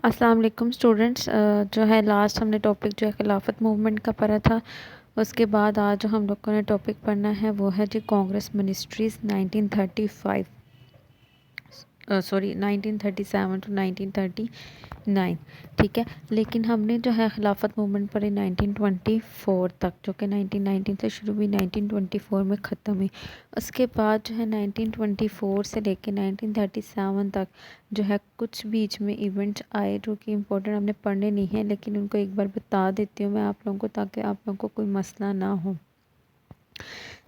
السلام علیکم اسٹوڈنٹس، جو ہے لاسٹ ہم نے ٹاپک جو ہے خلافت موومنٹ کا پڑھا تھا۔ اس کے بعد آج جو ہم لوگوں نے ٹاپک پڑھنا ہے وہ ہے جی کانگریس منسٹریز 1937 1937 ٹو 1939، ٹھیک ہے۔ لیکن ہم نے جو ہے خلافت موومنٹ پڑھی 1924 تک، جو کہ 1919 سے شروع ہوئی 1924 میں ختم ہوئی۔ اس کے بعد جو ہے 1924 سے لے کے 1937 تک جو ہے کچھ بیچ میں ایونٹس آئے جو کہ امپورٹنٹ ہم نے پڑھنے نہیں ہیں، لیکن ان کو ایک بار بتا دیتی ہوں میں آپ لوگوں کو تاکہ آپ لوگوں کو کوئی مسئلہ نہ ہو۔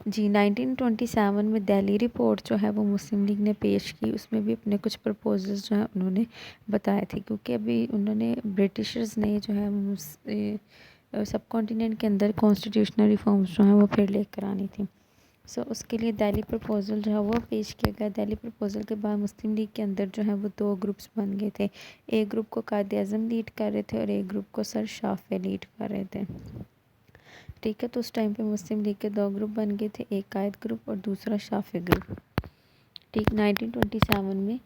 جی 1927 میں دہلی رپورٹ جو ہے وہ مسلم لیگ نے پیش کی، اس میں بھی اپنے کچھ پرپوزلز جو ہیں انہوں نے بتائے تھے، کیونکہ ابھی انہوں نے برٹشرز نے جو ہے سب کانٹیننٹ کے اندر کانسٹیٹیوشنل ریفارمز جو ہیں وہ پھر لے کر آنی تھی۔ اس کے لیے دہلی پرپوزل جو ہے وہ پیش کیا گیا۔ دہلی پرپوزل کے بعد مسلم لیگ کے اندر جو ہے وہ دو گروپس بن گئے تھے، ایک گروپ کو قائد اعظم لیڈ کر رہے تھے اور ایک گروپ کو سر شافعی لیڈ کر رہے تھے، ٹھیک ہے۔ تو اس ٹائم پہ مسلم لیگ کے دو گروپ بن گئے تھے، ایک قائد گروپ اور دوسرا شافعی گروپ، ٹھیک۔ 1927 میں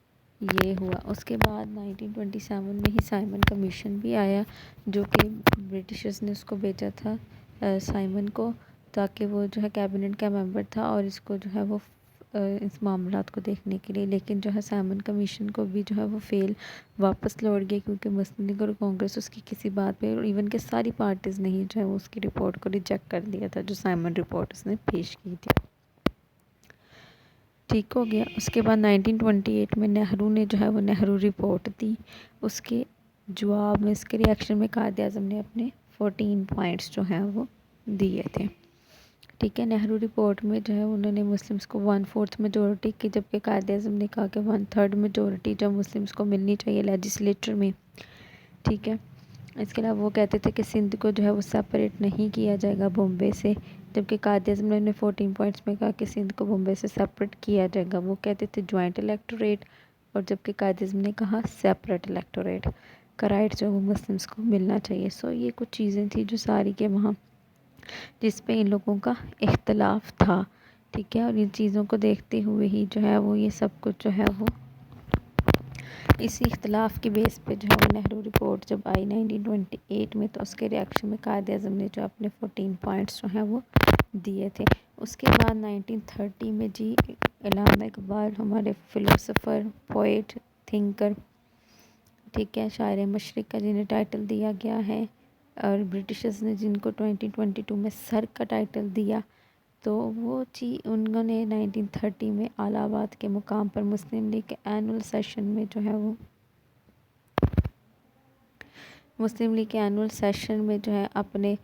یہ ہوا۔ اس کے بعد 1927 میں ہی سائمن کمیشن بھی آیا، جو کہ برٹشرز نے اس کو بھیجا تھا سائمن کو، تاکہ وہ جو ہے کیبنٹ کا ممبر تھا اور اس کو جو ہے وہ اس معاملات کو دیکھنے کے لیے، لیکن جو ہے سائمن کمیشن کو بھی جو ہے وہ فیل واپس لوٹ گئے، کیونکہ مسلم لیگ اور کانگریس اس کی کسی بات پہ، اور ایون کہ ساری پارٹیز نے ہی جو ہے وہ اس کی رپورٹ کو ریجیکٹ کر دیا تھا جو سائمن رپورٹ اس نے پیش کی تھی، ٹھیک ہو گیا۔ اس کے بعد 1928 میں نہرو نے جو ہے وہ نہرو رپورٹ دی، اس کے جواب میں، اس کے ریاکشن میں قائد اعظم نے اپنے 14 پوائنٹس جو ہیں وہ دیے تھے، ٹھیک ہے۔ نہرو رپورٹ میں جو ہے انہوں نے مسلمس کو 1/4 میجورٹی کی، جبکہ قائد اعظم نے کہا کہ 1/3 میجورٹی جو مسلمس کو ملنی چاہیے لیجسلیٹر میں، ٹھیک ہے۔ اس کے علاوہ وہ کہتے تھے کہ سندھ کو جو ہے وہ سیپریٹ نہیں کیا جائے گا بمبے سے، جبکہ قائد اعظم نے اپنے 14 پوائنٹس میں کہا کہ سندھ کو بمبے سے سیپریٹ کیا جائے گا، وہ کہتے تھے جوائنٹ الیکٹوریٹ، اور جبکہ قائد اعظم نے کہا سیپریٹ الیکٹوریٹ کا رائٹ جو وہ مسلمس کو ملنا چاہیے۔ یہ کچھ چیزیں تھیں جو ساری کے وہاں جس پہ ان لوگوں کا اختلاف تھا، ٹھیک ہے۔ اور ان چیزوں کو دیکھتے ہوئے ہی جو ہے وہ یہ سب کچھ جو ہے وہ اسی اختلاف کی بیس پہ جو ہے وہ نہرو رپورٹ جب آئی 1928 میں، تو اس کے ریاکشن میں قائد اعظم نے جو اپنے 14 پوائنٹس جو ہیں وہ دیے تھے۔ اس کے بعد 1930 میں جی علامہ اقبال ہمارے فلسفر، پوئٹ، تھنکر، ٹھیک ہے، شاعر مشرق کا جنہیں ٹائٹل دیا گیا ہے، اور برٹشرز نے جن کو 2022 میں سر کا ٹائٹل دیا، تو وہ انہوں نے 1930 میں الہ آباد کے مقام پر مسلم لیگ کے اینول سیشن میں جو ہے وہ جو ہے اپنے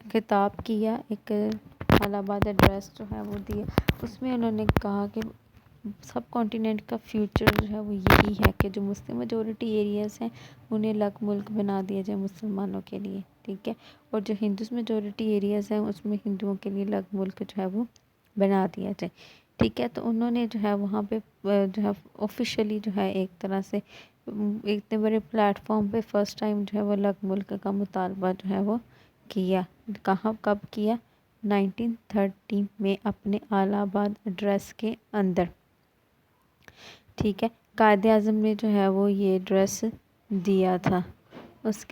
خطاب کیا، ایک الہ آباد ایڈریس جو ہے وہ دیا۔ اس میں انہوں نے کہا کہ سب کانٹیننٹ کا فیوچر جو ہے وہ یہی ہے کہ جو مسلم میجورٹی ایریاز ہیں انہیں الگ ملک بنا دیا جائے مسلمانوں کے لیے، ٹھیک ہے، اور جو ہندوز میجورٹی ایریاز ہیں اس میں ہندوؤں کے لیے الگ ملک جو ہے وہ بنا دیا جائے، ٹھیک ہے۔ تو انہوں نے جو ہے وہاں پہ جو ہے آفیشیلی جو ہے ایک طرح سے اتنے بڑے پلیٹ فارم پہ فرسٹ ٹائم جو ہے وہ الگ ملک کا مطالبہ جو ہے وہ کیا۔ کب کیا؟ 1930 میں اپنے الہ آباد ایڈریس کے اندر، ٹھیک ہے۔ قائد اعظم نے جو ہے وہ یہ ایڈریس دیا تھا۔ اس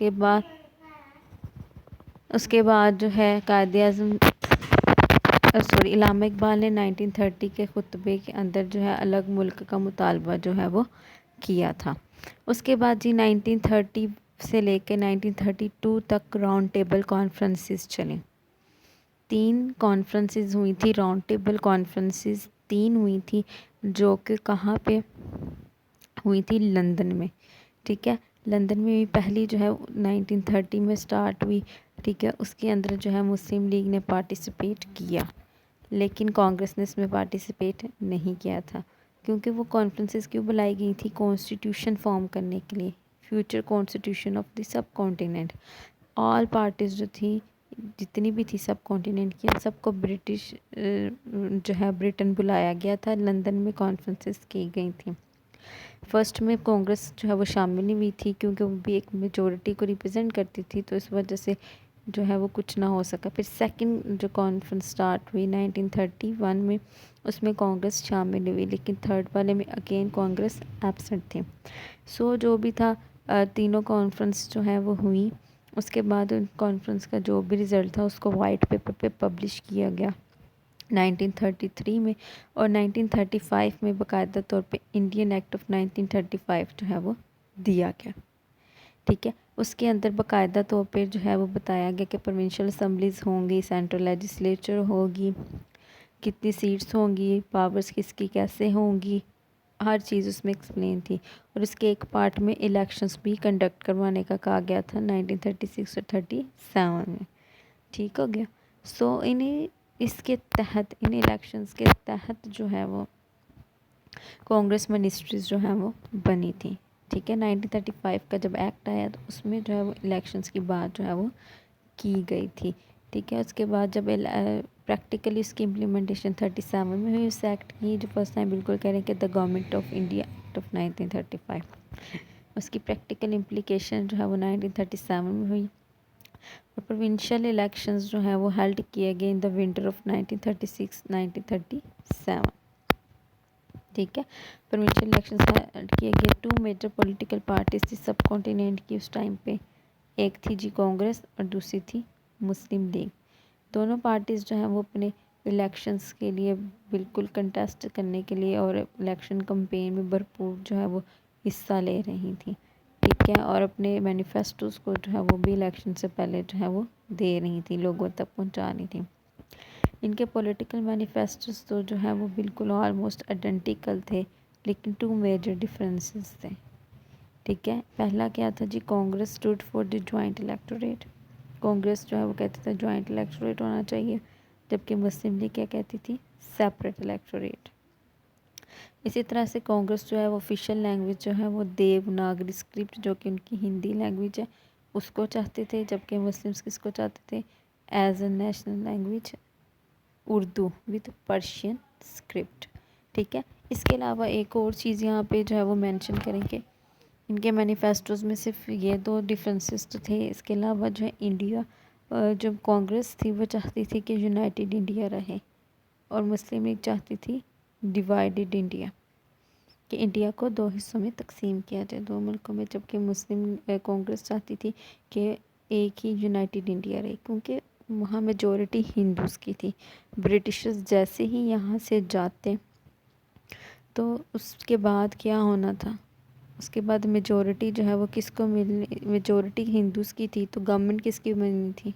کے بعد جو ہے قائد اعظم علامہ اقبال نے 1930 کے خطبے کے اندر جو ہے الگ ملک کا مطالبہ جو ہے وہ کیا تھا۔ اس کے بعد جی 1930 سے لے کے 1932 تک راؤنڈ ٹیبل کانفرنسز چلیں، 3 کانفرنسز ہوئی تھی، راؤنڈ ٹیبل کانفرنسز 3 ہوئی تھی، جو کہ کہاں پہ ہوئی تھی؟ لندن میں، ٹھیک ہے۔ لندن میں بھی پہلی جو ہے 1930 میں سٹارٹ ہوئی، ٹھیک ہے۔ اس کے اندر جو ہے مسلم لیگ نے پارٹیسپیٹ کیا، لیکن کانگریس نے اس میں پارٹیسپیٹ نہیں کیا تھا، کیونکہ وہ کانفرنسز کیوں بلائی گئی تھی؟ کانسٹیٹیوشن فارم کرنے کے لیے، future constitution of the sub continent. All parties جو تھی، جتنی بھی تھی سب کانٹیننٹ کی، سب کو جو ہے برٹن بلایا گیا تھا، لندن میں کانفرنسز کی گئی تھیں۔ فرسٹ میں کانگریس جو ہے وہ شامل نہیں ہوئی تھی، کیونکہ وہ بھی ایک میجورٹی کو ریپرزینٹ کرتی تھی، تو اس وجہ سے جو ہے وہ کچھ نہ ہو سکا۔ پھر سیکنڈ جو کانفرنس سٹارٹ ہوئی 1931 میں، اس میں کانگریس شامل ہوئی، لیکن تھرڈ والے میں اگین کانگریس ایبسنٹ تھے۔ سو جو بھی تھا تینوں کانفرنس جو ہے وہ ہوئی، اس کے بعد ان کانفرنس کا جو بھی رزلٹ تھا اس کو وائٹ پیپر پہ پبلش کیا گیا 1933 میں، اور 1935 میں باقاعدہ طور پہ انڈین ایکٹ آف 1935 جو ہے وہ دیا گیا، ٹھیک ہے۔ اس کے اندر باقاعدہ طور پہ جو ہے وہ بتایا گیا کہ پروونشل اسمبلیز ہوں گی، سینٹرل لیجسلیچر ہوگی، کتنی سیٹس ہوں گی، پاورز کس کی کیسے ہوں گی، ہر چیز اس میں ایکسپلین تھی۔ اور اس کے ایک پارٹ میں الیکشنز بھی کنڈکٹ کروانے کا کہا گیا تھا 1936 اور 37 میں، ٹھیک ہو گیا۔ سو اس کے تحت، ان الیکشنز کے تحت جو ہے وہ کانگریس منسٹریز جو ہیں وہ بنی تھی، ٹھیک ہے۔ 1935 کا جب ایکٹ آیا تو اس میں جو ہے وہ الیکشنز کی بات جو ہے وہ کی گئی تھی، ٹھیک ہے۔ اس کے بعد جب پریکٹیکلی اس کی امپلیمنٹیشن 37 میں ہوئی اس ایکٹ کی، جو فرسٹ ٹائم بالکل کہہ رہے ہیں کہ the government of India act of 1935، اس کی پریکٹیکل امپلیکیشن جو ہے وہ 1937 میں ہوئی، اور پروونشل الیکشنز جو ہیں وہ ہیلڈ کیے گئے ان دا ونٹر آف 1936-1937، ٹھیک ہے۔ پروونشل الیکشنز ہیلڈ کیے گئے۔ ٹو میجر پولیٹیکل پارٹیز تھی سب کانٹیننٹ کی اس ٹائم پہ، ایک تھی جی کانگریس اور دوسری تھی مسلم لیگ۔ دونوں پارٹیز جو ہیں وہ اپنے الیکشنز کے لیے بالکل کنٹیسٹ کرنے کے لیے اور الیکشن کمپین میں بھرپور جو ہے وہ حصہ لے رہی تھیں، ٹھیک ہے، اور اپنے مینیفیسٹوز کو جو ہے وہ بھی الیکشن سے پہلے جو ہے وہ دے رہی تھیں، لوگوں تک پہنچا رہی تھیں۔ ان کے پولیٹیکل مینیفیسٹوز تو جو ہے وہ بالکل آلموسٹ آئیڈینٹیکل تھے، لیکن ٹو میجر ڈفرینسز تھے، ٹھیک ہے۔ پہلا کیا تھا جی، Congress stood for the joint electorate, Congress جو ہے وہ کہتی تھا جوائنٹ الیکٹوریٹ ہونا چاہیے، جبکہ مسلم لیگ کیا کہتی تھی، سیپریٹ الیکٹوریٹ۔ اسی طرح سے کانگریس جو ہے وہ آفیشیل لینگویج جو ہے وہ دیوناگری اسکرپٹ جو کہ ان کی ہندی لینگویج ہے اس کو چاہتے تھے، جبکہ مسلمس کس کو چاہتے تھے، as a national language Urdu with Persian script, ٹھیک ہے۔ اس کے علاوہ ایک اور چیز یہاں پہ جو ہے وہ مینشن کریں کہ ان کے مینیفیسٹوز میں صرف یہ دو ڈفرینسز تو تھے، اس کے علاوہ جو ہے انڈیا جب کانگریس تھی وہ چاہتی تھی کہ یونائٹڈ انڈیا رہے، اور مسلم لیگ چاہتی تھی ڈیوائیڈڈ انڈیا، کہ انڈیا کو دو حصوں میں تقسیم کیا جائے، دو ملکوں میں، جبکہ مسلم کانگریس چاہتی تھی کہ ایک ہی یونائٹڈ انڈیا رہے، کیونکہ وہاں میجورٹی ہندوز کی تھی۔ برٹشرز جیسے ہی یہاں سے جاتے تو اس کے بعد کیا ہونا تھا، اس کے بعد میجورٹی جو ہے وہ کس کو ملنی، میجورٹی ہندوز کی تھی، تو گورنمنٹ کس کی بننی تھی،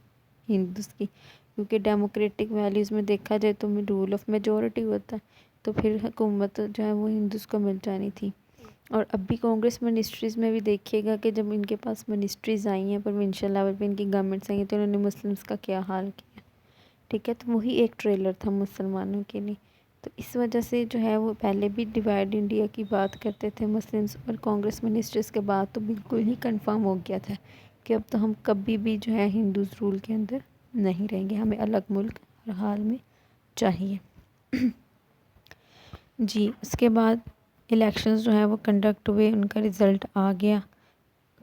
ہندوز کی، کیونکہ ڈیموکریٹک ویلیوز میں دیکھا جائے تو رول آف میجورٹی ہوتا ہے، تو پھر حکومت جو ہے وہ ہندوز کو مل جانی تھی۔ اور اب بھی کانگریس منسٹریز میں بھی دیکھیے گا کہ جب ان کے پاس منسٹریز آئی ہیں پروونشل لیول پہ، ان کی گورنمنٹس آئی ہیں، تو انہوں نے مسلمس کا کیا حال کیا، ٹھیک ہے۔ تو وہی ایک ٹریلر تھا مسلمانوں کے لیے، تو اس وجہ سے جو ہے وہ پہلے بھی ڈیوائڈ انڈیا کی بات کرتے تھے مسلمس، اور کانگریس منسٹریز کے بعد تو بالکل ہی کنفرم ہو گیا تھا کہ اب تو ہم کبھی بھی جو ہے ہندوز رول کے اندر نہیں رہیں گے، ہمیں الگ ملک ہر حال میں چاہیے۔ جی اس کے بعد الیکشنز جو ہیں وہ کنڈکٹ ہوئے، ان کا رزلٹ آ گیا۔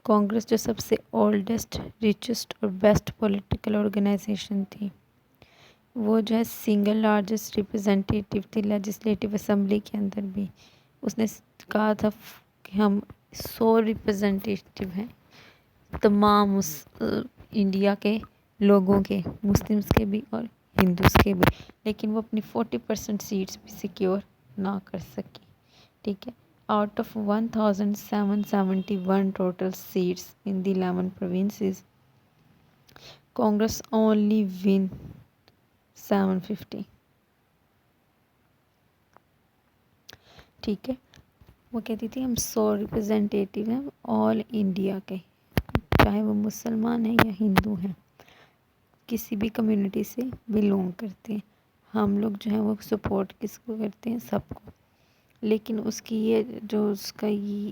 کانگریس جو سب سے اولڈسٹ، ریچسٹ اور بیسٹ پولیٹیکل آرگنائزیشن تھی، وہ جو ہے سنگل لارجسٹ ریپرزینٹیٹیو تھی لیجسلیٹو اسمبلی کے اندر بھی۔ اس نے کہا تھا کہ ہم 100 ریپرزینٹیٹیو ہیں تمام انڈیا کے لوگوں کے، مسلمس کے بھی اور ہندوز کے بھی، لیکن وہ اپنی 40% سیٹس بھی سیکیور نہ کر سکی، ٹھیک ہے۔ Out of 1771 total seats in the 11 provinces، Congress only won 750، ٹھیک ہے۔ وہ کہتی تھی ہم 100 ریپرزینٹیٹیو ہیں آل انڈیا کے، چاہے وہ مسلمان ہیں یا ہندو ہیں، کسی بھی کمیونٹی سے بلونگ کرتے ہیں، ہم لوگ جو ہیں وہ سپورٹ کس کو کرتے ہیں، سب کو۔ لیکن اس کی یہ جو اس کا یہ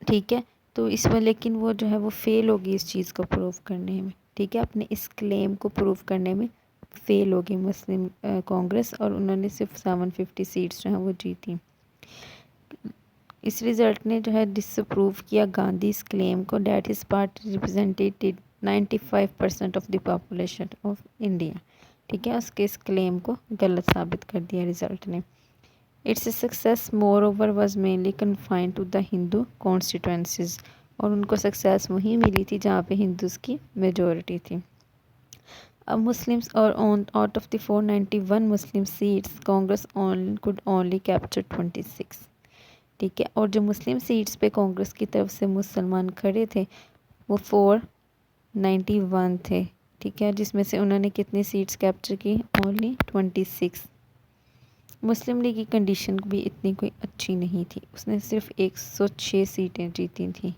ٹھیک ہے، تو اس میں لیکن وہ جو ہے وہ فیل ہوگی اس چیز کو پروو کرنے میں، ٹھیک ہے، اپنے اس کلیم کو پروو کرنے میں فیل ہوگی مسلم کانگریس، اور انہوں نے صرف 750 سیٹس جو ہیں وہ جیتی۔ اس رزلٹ نے جو ہے ڈس اپروو کیا گاندھی اس کلیم کو that his party represented 95% of the population of India. ٹھیک ہے، اس کے اس کلیم کو غلط ثابت کر دیا رزلٹ نے. It's success moreover was mainly confined to the Hindu constituencies. اور ان کو سکسیس وہیں ملی تھی جہاں پہ ہندوز کی میجورٹی تھی. اب مسلمس اور out of the 491 Muslim seats Congress could only capture 26. ٹھیک ہے، اور جو مسلم سیٹس پہ کانگریس کی طرف سے مسلمان کھڑے تھے وہ 491 تھے. ٹھیک ہے، جس میں سے انہوں نے کتنی سیٹس کیپچر کی؟ اونلی 26. مسلم لیگ کی کنڈیشن بھی اتنی کوئی اچھی نہیں تھی، اس نے صرف 106 سیٹیں جیتی تھیں.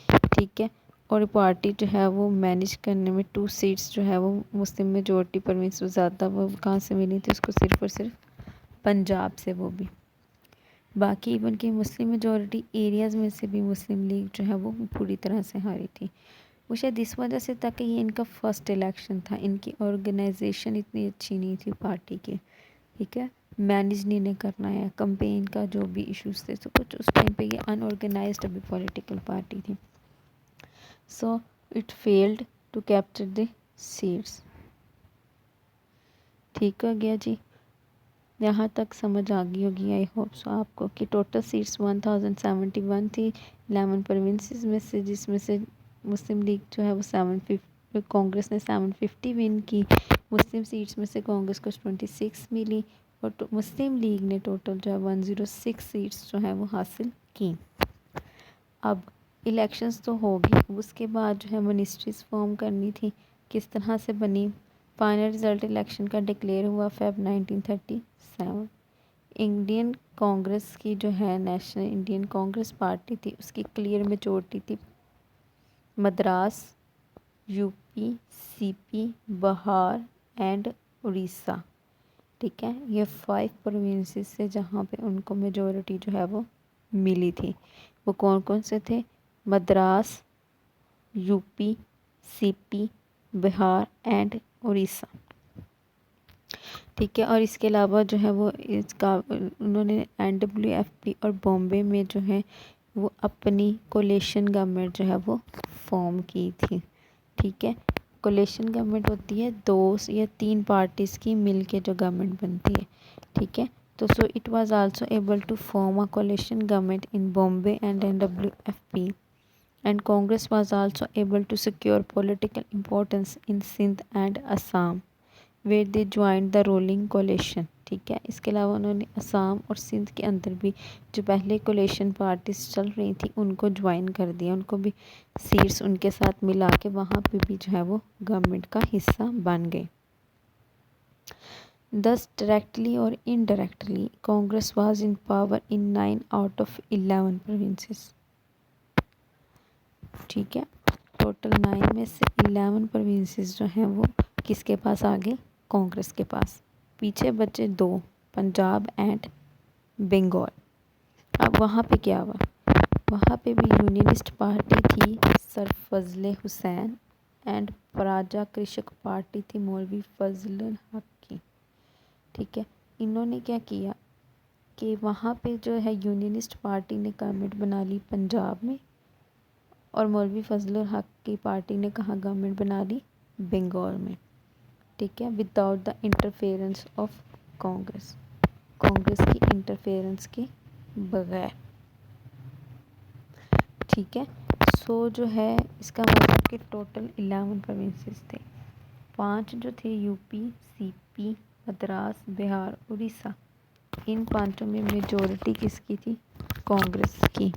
ٹھیک ہے، اور پارٹی جو ہے وہ مینیج کرنے میں 2 سیٹس جو ہے وہ مسلم میجورٹی پروینس سے زیادہ وہ کہاں سے ملی تھی اس کو؟ صرف اور صرف پنجاب سے. وہ بھی باقی ایون کہ مسلم میجورٹی ایریاز میں سے بھی مسلم لیگ جو ہے وہ پوری طرح سے ہاری تھی. وہ شاید اس وجہ سے تھا کہ یہ ان کا فرسٹ الیکشن تھا، ان کی آرگنائزیشن اتنی اچھی نہیں تھی پارٹی کی. ٹھیک ہے، مینیج نہیں کرنا ہے کمپین کا، جو بھی ایشوز تھے تو کچھ اس ٹائم پہ یہ انآرگنائزڈ ابھی پولیٹیکل پارٹی تھی. So it failed to capture the seats. ٹھیک ہو گیا جی، یہاں تک سمجھ آ گئی ہوگی آئی ہوپ سو آپ کو کہ ٹوٹل سیٹس 1071 تھی 11 پروونسز میں سے، جس میں سے مسلم لیگ جو ہے وہ 750، کانگریس نے 750 ون کی. مسلم سیٹس میں سے کانگریس کو 26 ملی اور مسلم لیگ نے ٹوٹل جو ہے 106 سیٹس جو ہے وہ حاصل کی. اب الیکشنز تو ہوگی، اس کے بعد جو ہے منسٹریز فارم کرنی تھی. کس طرح سے بنی؟ فائنل رزلٹ الیکشن کا ڈکلیئر ہوا فیب 1937. انڈین کانگریس کی جو ہے نیشنل انڈین کانگریس پارٹی تھی، اس کی کلیئر میجورٹی تھی. Madras, U P, C P, Bihar and Orissa. ٹھیک ہے، یہ 5 پروونسز سے جہاں پہ ان کو میجورٹی جو ہے وہ ملی تھی. وہ کون کون سے تھے؟ Madras, U P, C P, Bihar and Orissa. ٹھیک ہے، اور اس کے علاوہ جو ہے وہ اس کا انہوں نے NWFP اور بامبے میں جو ہے وہ اپنی کولیشن گورنمنٹ جو ہے وہ فارم کی تھی. ٹھیک ہے، کولیشن گورنمنٹ ہوتی ہے 2 یا 3 پارٹیز کی مل کے جو گورنمنٹ بنتی ہے. ٹھیک ہے، تو so it was also able to form a coalition government in Bombay and NWFP. And Congress was also able to secure political importance in Sindh and Assam, where they joined the ruling coalition. ٹھیک ہے، اس کے علاوہ انہوں نے اسام اور سندھ کے اندر بھی جو پہلے کولیشن پارٹیز چل رہی تھیں ان کو جوائن کر دیا، ان کو بھی سیٹس ان کے ساتھ ملا کے وہاں پہ بھی جو ہے وہ گورنمنٹ کا حصہ بن گئے. Thus directly or indirectly Congress was in power in 9 out of 11 provinces. ٹھیک ہے، ٹوٹل 9 میں سے 11 پروونسز جو ہیں وہ کس کے پاس آگے؟ کانگریس کے پاس. پیچھے بچے 2، پنجاب اینڈ بنگال. اب وہاں پہ کیا ہوا؟ وہاں پہ بھی یونینسٹ پارٹی تھی سر فضل حسین اینڈ پراجا کرشک پارٹی تھی مولوی فضل الحق کی. ٹھیک ہے، انہوں نے کیا کیا کہ وہاں پہ جو ہے یونینسٹ پارٹی نے گورنمنٹ بنا لی پنجاب میں، اور مولوی فضل الحق کی پارٹی نے کہاں گورنمنٹ بنا لی؟ بنگال میں. ٹھیک ہے، without the interference of Congress, Congress کی انٹرفیئرنس کے بغیر. ٹھیک ہے، سو جو ہے اس کا مطلب کہ ٹوٹل 11 پروونسز تھے. 5 جو تھے یو پی، سی پی، مدراس، بہار، اڑیسہ. ان 5 میں میجورٹی کس کی تھی؟ کانگریس کی.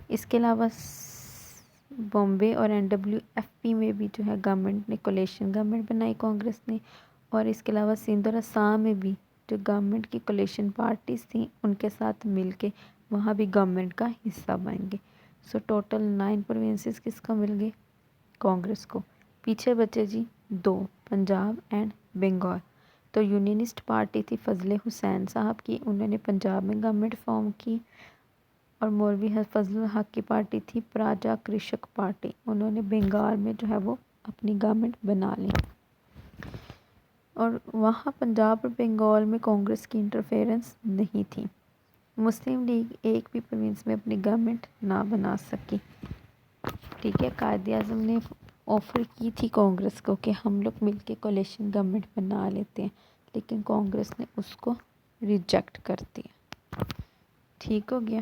اس کے علاوہ بامبے اور NWFP میں بھی جو ہے گورنمنٹ نے کولیشن گورنمنٹ بنائی کانگریس نے، اور اس کے علاوہ سندھ اور اسام میں بھی جو گورنمنٹ کی کولیشن پارٹیز تھیں ان کے ساتھ مل کے وہاں بھی گورنمنٹ کا حصہ بن گئے. سو ٹوٹل 9 پروونسز کس کو مل گئے؟ کانگریس کو. پیچھے بچے جی 2، پنجاب اینڈ بنگال. تو یونینسٹ پارٹی تھی فضل حسین صاحب کی، انہوں نے پنجاب میں گورنمنٹ فارم کی، اور مولوی فضل الحق کی پارٹی تھی پراجا کرشک پارٹی، انہوں نے بنگال میں جو ہے وہ اپنی گورنمنٹ بنا لی. اور وہاں پنجاب اور بنگال میں کانگریس کی انٹرفیئرنس نہیں تھی. مسلم لیگ ایک بھی پروونس میں اپنی گورنمنٹ نہ بنا سکی. ٹھیک ہے، قائد اعظم نے آفر کی تھی کانگریس کو کہ ہم لوگ مل کے کولیشن گورنمنٹ بنا لیتے ہیں، لیکن کانگریس نے اس کو ریجیکٹ کر دیا. ٹھیک ہو گیا.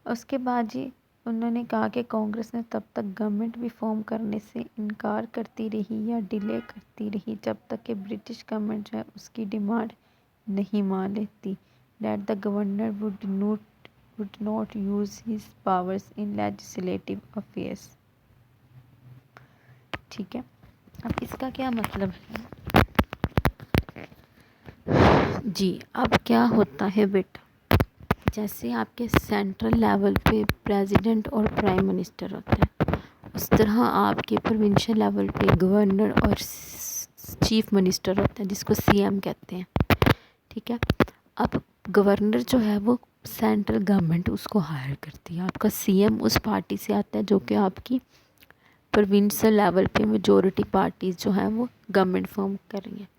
اس کے بعد جی انہوں نے کہا کہ کانگریس نے تب تک گورنمنٹ بھی فارم کرنے سے انکار کرتی رہی یا ڈیلے کرتی رہی جب تک کہ برٹش گورنمنٹ جو ہے اس کی ڈیمانڈ نہیں مان لیتی that the governor would not use his powers in legislative affairs. ٹھیک ہے، اب اس کا کیا مطلب ہے جی؟ اب کیا ہوتا ہے بیٹا، جیسے آپ کے سینٹرل لیول پہ پریزیڈنٹ اور پرائم منسٹر ہوتے ہیں، اس طرح آپ کے پروونشل لیول پہ گورنر اور چیف منسٹر ہوتا ہے جس کو سی ایم کہتے ہیں. ٹھیک ہے، اب گورنر جو ہے وہ سینٹرل گورنمنٹ اس کو ہائر کرتی ہے. آپ کا سی ایم اس پارٹی سے آتا ہے جو کہ آپ کی پروونشل لیول پہ میجورٹی پارٹیز جو ہیں وہ گورنمنٹ فارم کر رہی ہیں.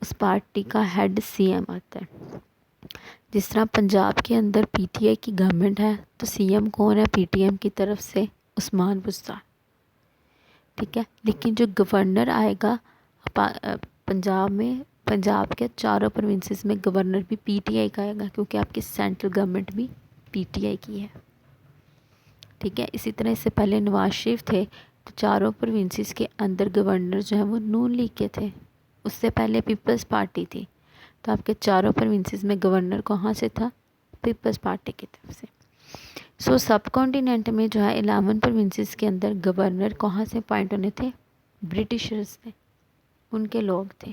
اس پارٹی کا ہیڈ سی ایم آتا ہے. جس طرح پنجاب کے اندر پی ٹی آئی کی گورنمنٹ ہے تو سی ایم کون ہے؟ پی ٹی ایم کی طرف سے عثمان بزدار. ٹھیک ہے، لیکن جو گورنر آئے گا پنجاب میں، پنجاب کے چاروں پروونسز میں گورنر بھی پی ٹی آئی کا آئے گا کیونکہ آپ کی سینٹرل گورنمنٹ بھی پی ٹی آئی کی ہے. ٹھیک ہے، اسی طرح اس سے پہلے نواز شریف تھے تو چاروں پروونسز کے اندر گورنر جو ہیں وہ نون لیگ کے تھے. اس سے پہلے پیپلز پارٹی تھی تو آپ کے چاروں پروونسز میں گورنر کہاں سے تھا؟ پیپلز پارٹی کی طرف سے. سو سب کانٹیننٹ میں جو ہے 11 پروونسز کے اندر گورنر کہاں سے اپوائنٹ ہونے تھے؟ برٹشرز تھے، ان کے لوگ تھے،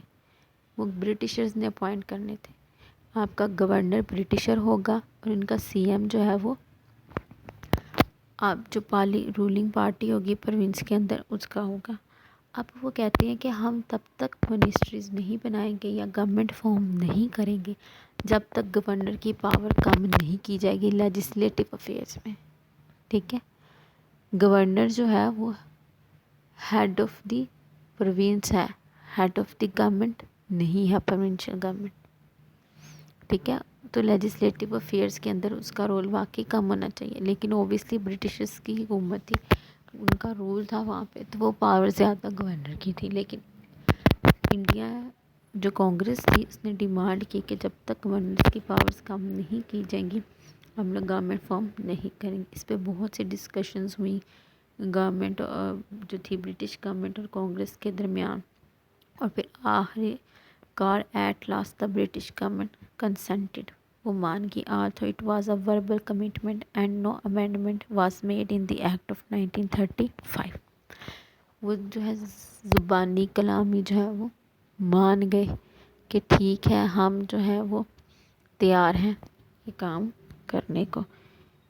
وہ برٹشرز نے اپوائنٹ کرنے تھے. آپ کا گورنر برٹشر ہوگا اور ان کا سی ایم جو ہے وہ آپ جو رولنگ پارٹی ہوگی پروونس کے اندر اس کا ہوگا. اب وہ کہتے ہیں کہ ہم تب تک منسٹریز نہیں بنائیں گے یا گورنمنٹ فارم نہیں کریں گے جب تک گورنر کی پاور کم نہیں کی جائے گی لیجسلیٹو افیئرز میں. ٹھیک ہے، گورنر جو ہے وہ ہیڈ آف دی پروونس ہے، ہیڈ آف دی گورنمنٹ نہیں ہے، پروونشل گورنمنٹ. ٹھیک ہے، تو لیجسلیٹو افیئرز کے اندر اس کا رول واقعی کم ہونا چاہیے، لیکن اوبیسلی برٹشرز کی حکومت تھی، ان کا رول تھا وہاں پہ تو وہ پاور زیادہ گورنر کی تھی. لیکن انڈیا جو کانگریس تھی اس نے ڈیمانڈ کی کہ جب تک گورنرز کی پاورز کم نہیں کی جائیں گی ہم لوگ گورنمنٹ فارم نہیں کریں گے. اس پہ بہت سی ڈسکشنز ہوئی گورنمنٹ جو تھی برٹش گورنمنٹ اور کانگریس کے درمیان، اور پھر آخری کار at last the British government consented, وہ مان گئی. Although it was a verbal commitment and no amendment was made in the act of 1935. وہ جو ہے زبانی کلامی جو ہے وہ مان گئے کہ ٹھیک ہے ہم جو ہے وہ تیار ہیں یہ کام کرنے کو.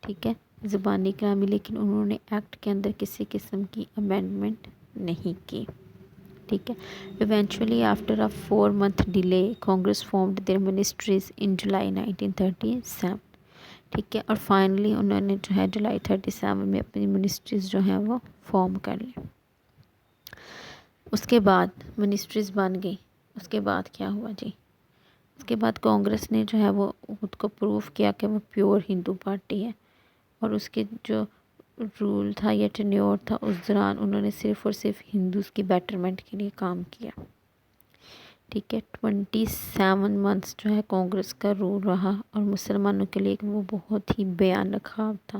ٹھیک ہے، زبانی کلامی، لیکن انہوں نے ایکٹ کے اندر کسی قسم کی امینڈمنٹ نہیں کی. ٹھیک ہے، eventually after a 4 month delay Congress formed their ministries in July 1937. ٹھیک ہے، اور فائنلی انہوں نے جو ہے جولائی 37 میں اپنی منسٹریز جو ہیں وہ فارم کر لی. اس کے بعد منسٹریز بن گئی. اس کے بعد کیا ہوا جی؟ اس کے بعد کانگریس نے جو ہے وہ خود کو پروف کیا کہ وہ پیور ہندو پارٹی ہے، اور اس کے جو رول تھا یا ٹینیور تھا اس دوران انہوں نے صرف اور صرف ہندوز کی بیٹرمنٹ کے لیے کام کیا. ٹھیک ہے، 27 months جو ہے کانگریس کا رول رہا اور مسلمانوں کے لیے وہ بہت ہی بھیانک خواب تھا.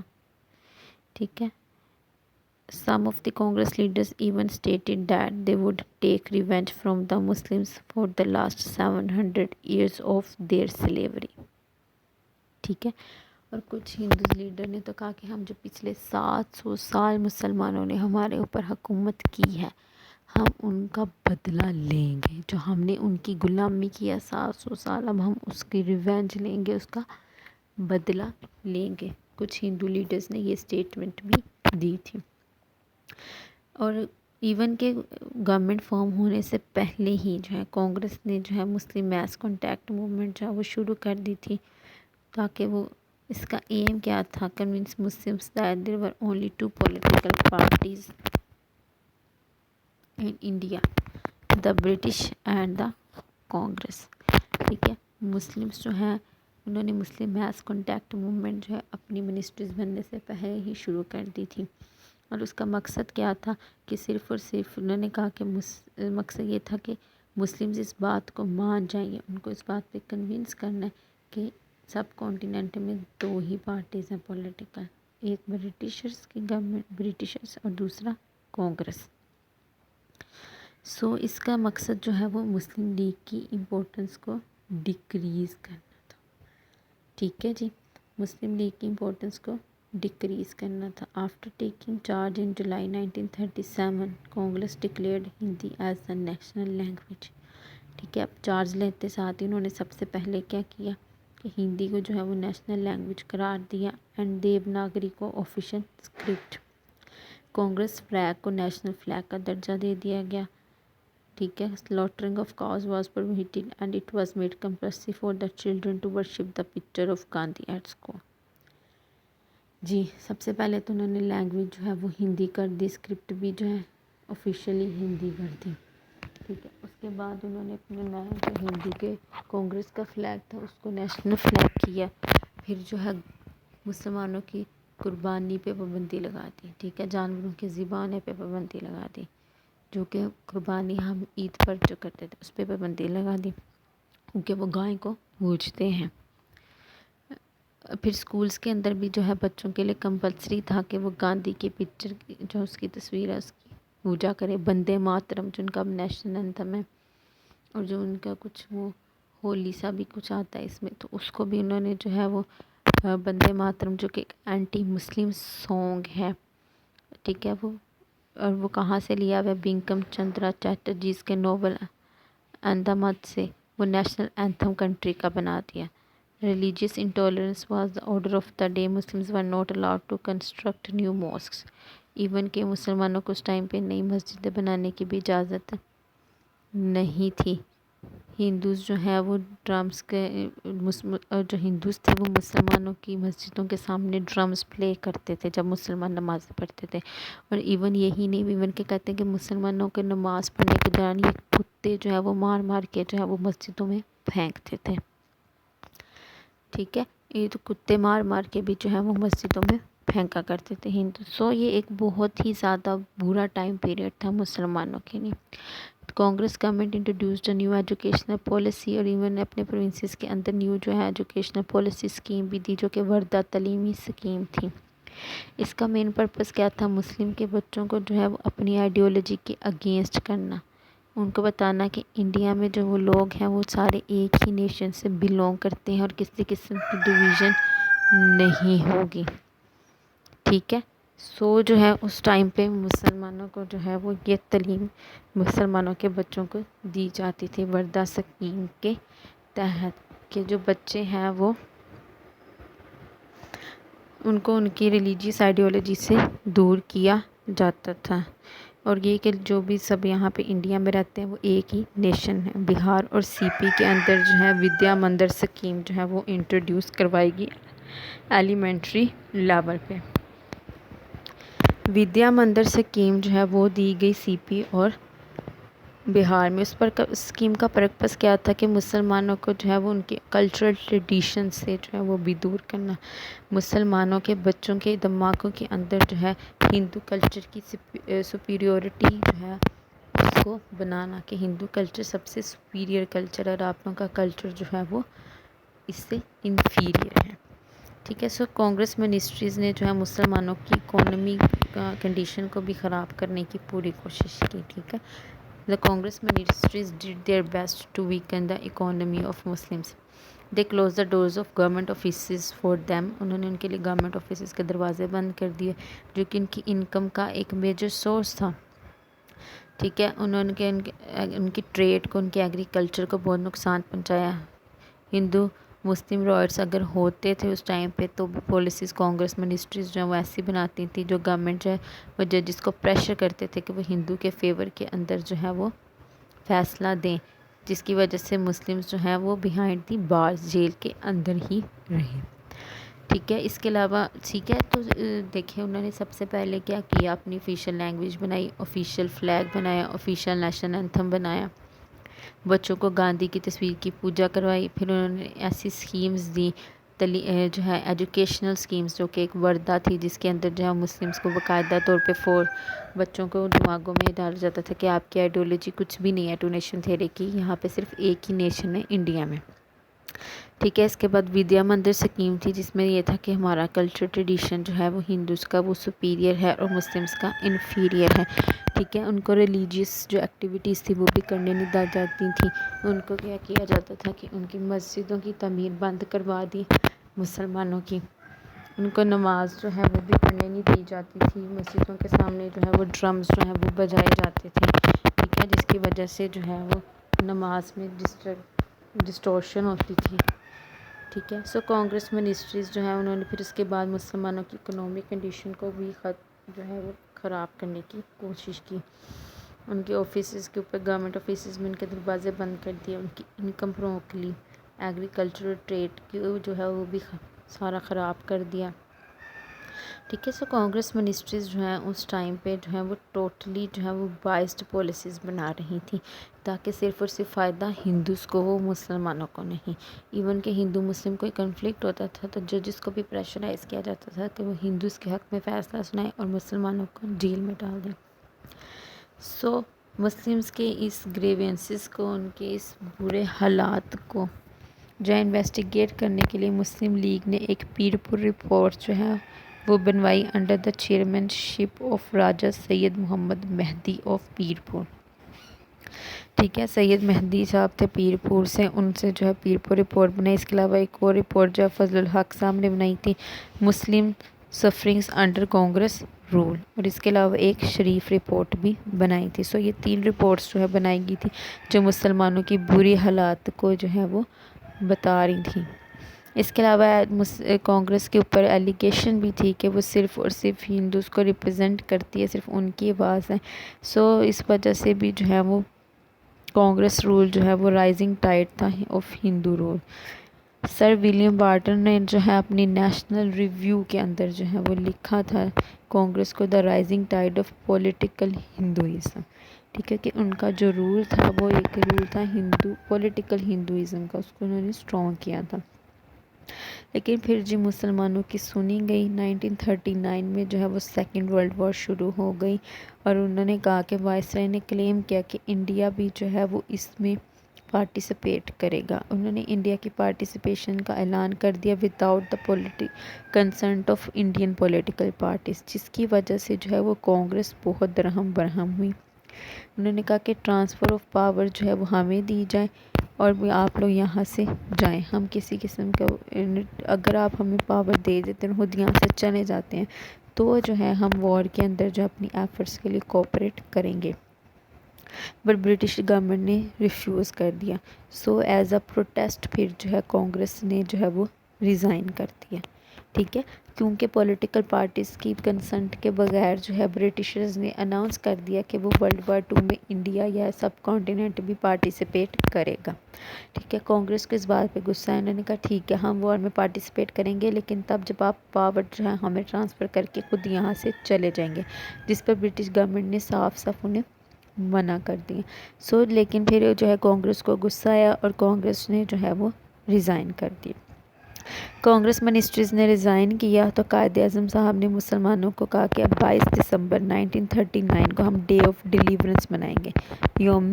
ٹھیک ہے، some of the Congress leaders even stated that they would take revenge from the Muslims for the last 700 years of their slavery. ٹھیک ہے، اور کچھ ہندو لیڈر نے تو کہا کہ ہم جو پچھلے 700 سال مسلمانوں نے ہمارے اوپر حکومت کی ہے ہم ان کا بدلہ لیں گے، جو ہم نے ان کی غلامی کیا 700 سال اب ہم اس کی ریونج لیں گے، اس کا بدلہ لیں گے. کچھ ہندو لیڈرز نے یہ اسٹیٹمنٹ بھی دی تھی. اور ایون کہ گورنمنٹ فارم ہونے سے پہلے ہی جو ہے کانگریس نے جو ہے مسلم میس کانٹیکٹ موومنٹ جو ہے وہ شروع کر دی تھی، تاکہ وہ اس کا ایم کیا تھا؟ Convince Muslims that there were only 2 political parties in India, the British and the Congress. ٹھیک ہے، مسلمس جو ہیں انہوں نے مسلم میس کانٹیکٹ موومنٹ جو ہے اپنی منسٹریز بننے سے پہلے ہی شروع کر دی تھی، اور اس کا مقصد کیا تھا کہ صرف اور صرف انہوں نے کہا کہ مقصد یہ تھا کہ مسلمز اس بات کو مان جائیں، ان کو اس بات پہ کنونس کرنا ہے کہ سب کانٹیننٹ میں 2 ہی پارٹیز ہیں پولیٹیکل، ایک برٹشرز کی گورنمنٹ، برٹشرز، اور دوسرا کانگریس۔ اس کا مقصد جو ہے وہ مسلم لیگ کی امپورٹنس کو ڈیکریز کرنا تھا، ٹھیک ہے جی، مسلم لیگ کی امپورٹنس کو ڈیکریز کرنا تھا۔ After taking charge in July 1937 Congress declared Hindi as the national language, ٹھیک ہے، اب چارج لیتے ساتھ ہی انہوں نے سب سے پہلے کیا کیا کہ ہندی کو جو ہے وہ نیشنل لینگویج قرار دیا، اینڈ دیوناگری کو آفیشل اسکرپٹ، کانگریس فلیگ کو نیشنل فلیگ کا درجہ دے دیا گیا، ٹھیک ہے، slaughtering of cows was prohibited and it was made compulsory for the children to worship the picture of Gandhi at school۔ جی سب سے پہلے تو انہوں نے لینگویج جو ہے وہ ہندی کر دی، اسکرپٹ بھی جو ہے آفیشیلی ہندی کر دی، ٹھیک ہے، اس کے بعد انہوں نے اپنے نئے جو ہندی کے کانگریس کا فلیگ تھا اس کو نیشنل فلیگ کیا، پھر جو ہے مسلمانوں کی قربانی پہ پابندی لگا دی، ٹھیک ہے، جانوروں کی ذبحانے پہ پابندی لگا دی، جو کہ قربانی ہم عید پر جو کرتے تھے اس پہ پابندی لگا دی، کیونکہ وہ گائے کو پوجتے ہیں۔ پھر سکولز کے اندر بھی جو ہے بچوں کے لیے کمپلسری تھا کہ وہ گاندھی کی پکچر جو اس کی تصویر ہے اس کی پوجا کرے، بندے ماترم جو ان کا نیشنل اینتھم ہے، اور جو ان کا کچھ وہ ہولی سا بھی کچھ آتا ہے اس میں، تو اس کو بھی انہوں نے جو ہے وہ بندے ماترم جو کہ ایک اینٹی مسلم سانگ ہے، ٹھیک ہے، اور وہ کہاں سے لیا ہوا ہے، بنکم چندرا چیٹرجیز کے ناول اندامت سے، وہ نیشنل اینتھم کنٹری کا بنا دیا۔ Religious intolerance was the order of the day, Muslims were not allowed to construct new mosques, even کہ مسلمانوں کو اس ٹائم پہ نئی مسجدیں بنانے کی بھی اجازت نہیں تھی۔ ہندوز جو ہیں وہ ڈرمز کے جو ہندوز تھے وہ مسلمانوں کی مسجدوں کے سامنے ڈرمز پلے کرتے تھے جب مسلمان نماز پڑھتے تھے، اور ایون یہی نہیں، ایون کہ کہتے ہیں کہ مسلمانوں کے نماز پڑھنے کے دوران یہ کتے جو ہے وہ مار مار کے جو ہے وہ مسجدوں میں پھینکتے تھے، ٹھیک ہے، یہ تو کتے مار مار کے بھی جو ہے وہ مسجدوں میں پھینکا کرتے تھے ہندو۔ یہ ایک بہت ہی زیادہ برا ٹائم پیریڈ تھا مسلمانوں کے لیے۔ Congress government introduced a new educational policy, اور ایون اپنے پروونسز کے اندر نیو جو ہے ایجوکیشنل پالیسی اسکیم بھی دی، جو کہ وردہ تعلیمی اسکیم تھی۔ اس کا مین پرپس کیا تھا، مسلم کے بچوں کو جو ہے وہ اپنی آئیڈیالوجی کے اگینسٹ کرنا، ان کو بتانا کہ انڈیا میں جو وہ لوگ ہیں وہ سارے ایک ہی نیشن سے بلونگ کرتے ہیں اور کسی قسم کی ڈویژن نہیں ہوگی، ٹھیک ہے۔ جو ہے اس ٹائم پہ مسلمانوں کو جو ہے وہ یہ تعلیم مسلمانوں کے بچوں کو دی جاتی تھی وردہ اسکیم کے تحت، کہ جو بچے ہیں وہ ان کو ان کی ریلیجیس آئیڈیالوجی سے دور کیا جاتا تھا، اور یہ کہ جو بھی سب یہاں پہ انڈیا میں رہتے ہیں وہ ایک ہی نیشن ہے۔ بہار اور سی پی کے اندر جو ہے ودیا مندر اسکیم جو ہے وہ انٹروڈیوس کروائی گئی ایلیمنٹری لیول پہ۔ ودیا مندر اسکیم جو ہے وہ دی گئی سی پی اور بہار میں۔ اس اسکیم کا پرپس کیا تھا کہ مسلمانوں کو جو ہے وہ ان کی کلچرل ٹریڈیشن سے جو ہے وہ بھی دور کرنا، مسلمانوں کے بچوں کے دماغوں کے اندر جو ہے ہندو کلچر کی سپیریورٹی جو ہے اس کو بنانا، کہ ہندو کلچر سب سے سپیریئر کلچر ہے اور آپ لوگوں کا کلچر جو ہے وہ اس سے انفیریئر ہے، ٹھیک ہے۔ کانگریس منسٹریز نے جو ہے مسلمانوں کی اکانومی کنڈیشن کو بھی خراب کرنے کی پوری کوشش کی، ٹھیک ہے۔ The Congress ministries did their best to weaken the economy of Muslims. They closed the doors of government offices for them. انہوں نے ان کے لیے گورنمنٹ آفیسز کے دروازے بند کر دیے، جو کہ ان کی انکم کا ایک میجر سورس تھا، ٹھیک ہے۔ انہوں نے ان کی ٹریڈ کو، ان کے ایگریکلچر کو بہت نقصان پہنچایا۔ ہندو مسلم رائٹس اگر ہوتے تھے اس ٹائم پہ تو پالیسیز کانگریس منسٹریز جو ہیں وہ ایسی بناتی تھی، جو گورنمنٹ جو ہے وہ ججز کو پریشر کرتے تھے کہ وہ ہندو کے فیور کے اندر جو ہے وہ فیصلہ دیں، جس کی وجہ سے مسلمز جو ہیں وہ بیہائنڈ دی بارز جیل کے اندر ہی رہے، ٹھیک ہے۔ اس کے علاوہ ٹھیک ہے، تو دیکھیں انہوں نے سب سے پہلے کیا کیا، اپنی آفیشیل لینگویج بنائی، آفیشیل فلیگ بنایا، آفیشیل نیشنل اینتھم بنایا، بچوں کو گاندھی کی تصویر کی پوجا کروائی. پھر انہوں نے ایسی اسکیمز دی جو ہے ایجوکیشنل اسکیمز، جو کہ ایک وردہ تھی جس کے اندر جو ہے مسلمس کو باقاعدہ طور پہ بچوں کو دماغوں میں ڈالا جاتا تھا کہ آپ کی آئیڈیالوجی کچھ بھی نہیں ہے 2 نیشن تھیوری کی، یہاں پہ صرف ایک ہی نیشن ہے انڈیا میں. ٹھیک ہے. اس کے بعد ودیا مندر اسکیم تھی جس میں یہ تھا کہ ہمارا کلچر ٹریڈیشن جو ہے وہ ہندوز کا وہ سپیریئر ہے اور مسلمس کا انفیریئر ہے. ٹھیک ہے. ان کو ریلیجیس جو ایکٹیویٹیز تھی وہ بھی کرنے نہیں دی جاتی تھیں. ان کو کیا کیا جاتا تھا کہ ان کی مسجدوں کی تعمیر بند کروا دی مسلمانوں کی. ان کو نماز جو ہے وہ بھی پڑھنے نہیں دی جاتی تھی. مسجدوں کے سامنے جو ہے وہ ڈرمز جو ہیں وہ بجائے جاتے تھے. ٹھیک ہے. جس کی وجہ سے جو ہے وہ نماز میں ڈسٹورشن ہوتی تھی. ٹھیک ہے. کانگریس منسٹریز جو ہیں انہوں نے پھر اس کے بعد مسلمانوں کی اکنامک کنڈیشن کو بھی جو ہے وہ خراب کرنے کی کوشش کی. ان کے آفیسز کے اوپر گورنمنٹ آفیسز میں ان کے دروازے بند کر دیے. ان کی انکم روک لی. ایگریکلچرل ٹریڈ کی جو ہے وہ بھی سارا خراب کر دیا. ٹھیک ہے. کانگریس منسٹریز جو ہیں اس ٹائم پہ جو ہے وہ ٹوٹلی جو ہے وہ بائسڈ پالیسیز بنا رہی تھیں تاکہ صرف اور صرف فائدہ ہندوز کو ہو، مسلمانوں کو نہیں. ایون کہ ہندو مسلم کوئی کنفلکٹ ہوتا تھا تو ججز کو بھی پریشرائز کیا جاتا تھا کہ وہ ہندوز کے حق میں فیصلہ سنائیں اور مسلمانوں کو جیل میں ڈال دیں. مسلمس کے اس گریوینسز کو، ان کے اس برے حالات کو جو ہے انویسٹیگیٹ کرنے کے لیے مسلم لیگ نے ایک پیر پور رپورٹ جو ہے وہ بنوائی under the chairmanship of Raja Syed Muhammad Mehdi of Pirpur. ٹھیک ہے. سید مہدی صاحب تھے پیر پور سے، ان سے جو ہے پیر پور رپورٹ بنائی. اس کے علاوہ ایک اور رپورٹ جو ہے فضل الحق صاحب نے بنائی تھی، مسلم سفرنگز انڈر کانگریس رول، اور اس کے علاوہ ایک شریف رپورٹ بھی بنائی تھی. یہ 3 رپورٹس جو ہے بنائی گئی تھی جو مسلمانوں کی بری حالات کو جو ہے وہ بتا رہی تھیں. اس کے علاوہ کانگریس کے اوپر ایلیگیشن بھی تھی کہ وہ صرف اور صرف ہندوز کو ریپرزینٹ کرتی ہے، صرف ان کی آواز ہے. اس وجہ سے بھی جو ہے وہ کانگریس رول جو ہے وہ رائزنگ ٹائڈ تھا of Hindu rule. Sir William Barton نے جو ہے اپنی نیشنل ریویو کے اندر جو ہے وہ لکھا تھا کانگریس کو the rising tied of political Hinduism. ٹھیک ہے. کہ ان کا جو رول تھا وہ ایک رول تھا پولیٹیکل ہندوازم کا، اس کو انہوں نے اسٹرانگ کیا تھا. لیکن پھر جی مسلمانوں کی سنی گئی. 1939 میں جو ہے وہ سیکنڈ ورلڈ وار شروع ہو گئی اور انہوں نے کہا کہ وائسرائے نے کلیم کیا کہ انڈیا بھی جو ہے وہ اس میں پارٹیسپیٹ کرے گا. انہوں نے انڈیا کی پارٹیسپیشن کا اعلان کر دیا without the consent of Indian political parties, جس کی وجہ سے جو ہے وہ کانگریس بہت درہم برہم ہوئی. انہوں نے کہا کہ ٹرانسفر آف پاور جو ہے وہ ہمیں دی جائے اور آپ لوگ یہاں سے جائیں. ہم کسی قسم کا اگر آپ ہمیں پاور دے دیتے ہیں، خود یہاں سے چلے جاتے ہیں تو جو ہے ہم وار کے اندر جو اپنی ایفرٹس کے لیے کوآپریٹ کریں گے. بٹ برٹش گورنمنٹ نے ریفیوز کر دیا. ایز اے پروٹیسٹ پھر جو ہے کانگریس نے جو ہے وہ ریزائن کر دیا. ٹھیک ہے. کیونکہ پولیٹیکل پارٹیز کی کنسنٹ کے بغیر جو ہے برٹشرز نے اناؤنس کر دیا کہ وہ ورلڈ وار 2 میں انڈیا یا سب کانٹیننٹ بھی پارٹیسپیٹ کرے گا. ٹھیک ہے. کانگریس کو اس بات پہ غصہ ہے. انہوں نے کہا ٹھیک ہے ہم وار میں پارٹیسپیٹ کریں گے لیکن تب جب آپ پاور جو ہے ہمیں ٹرانسفر کر کے خود یہاں سے چلے جائیں گے، جس پر برٹش گورنمنٹ نے صاف صاف انہیں منع کر دیا. لیکن پھر جو ہے کانگریس کو غصہ آیا اور کانگریس نے جو ہے وہ ریزائن کر دیا. کانگریس منسٹریز نے ریزائن کیا تو قائد اعظم صاحب نے مسلمانوں کو کہا کہ اب 22 دسمبر 1939 کو ہم ڈے آف ڈیلیورنس منائیں گے، یوم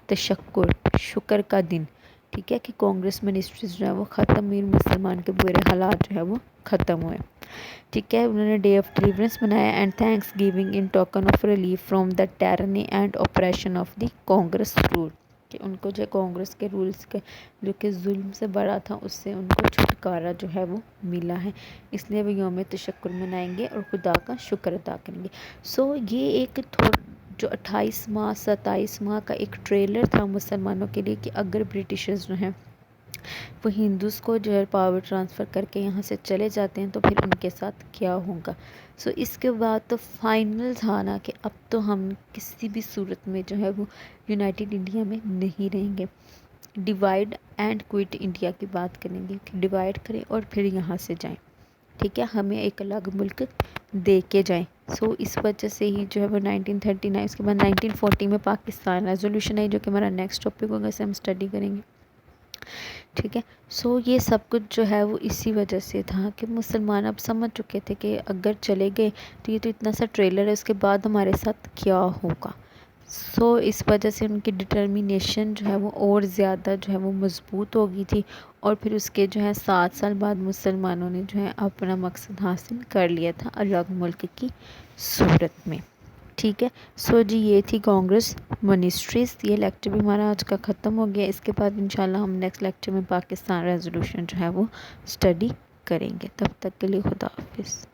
تشکر، شکر کا دن. ٹھیک ہے. کہ کانگریس منسٹریز جو ہے وہ ختم ہوئی، مسلمان کے برے حالات جو ہے وہ ختم ہوئے. ٹھیک ہے. انہوں نے ڈے آف ڈیلیورنس منایا and thanksgiving in token of relief from the tyranny and oppression of the Congress rule, کہ ان کو جو کانگریس کے رولز کے جو کہ ظلم سے بڑا تھا اس سے ان کو چھٹکارا جو ہے وہ ملا ہے. اس لیے وہ یوم تشکر منائیں گے اور خدا کا شکر ادا کریں گے. یہ ایک جو 28 ماہ 27 ماہ کا ایک ٹریلر تھا مسلمانوں کے لیے کہ اگر برٹشرز جو ہیں وہ ہندوز کو جو ہے پاور ٹرانسفر کر کے یہاں سے چلے جاتے ہیں تو پھر ان کے ساتھ کیا ہوگا. اس کے بعد تو فائنل تھا نا کہ اب تو ہم کسی بھی صورت میں جو ہے وہ یونائٹڈ انڈیا میں نہیں رہیں گے. ڈیوائڈ اینڈ کوئٹ انڈیا کی بات کریں گے کہ ڈیوائڈ کریں اور پھر یہاں سے جائیں. ٹھیک ہے. ہمیں ایک الگ ملک دے کے جائیں سو اس وجہ سے ہی جو ہے وہ 1939، اس کے بعد 1940 میں پاکستان ریزولوشن آئی، جو کہ ہمارا نیکسٹ ٹاپک ہوگا، اسے ہم اسٹڈی کریں گے. ٹھیک ہے. سو یہ سب کچھ جو ہے وہ اسی وجہ سے تھا کہ مسلمان اب سمجھ چکے تھے کہ اگر چلے گئے تو یہ تو اتنا سا ٹریلر ہے، اس کے بعد ہمارے ساتھ کیا ہوگا. سو اس وجہ سے ان کی ڈٹرمینیشن جو ہے وہ اور زیادہ جو ہے وہ مضبوط ہو گئی تھی، اور پھر اس کے جو ہے 7 سال بعد مسلمانوں نے جو ہے اپنا مقصد حاصل کر لیا تھا الگ ملک کی صورت میں. ٹھیک ہے. سو جی یہ تھی کانگریس منسٹریز. یہ لیکچر بھی ہمارا آج کا ختم ہو گیا. اس کے بعد انشاءاللہ ہم نیکسٹ لیکچر میں پاکستان ریزولوشن جو ہے وہ اسٹڈی کریں گے. تب تک کے لیے خدا حافظ.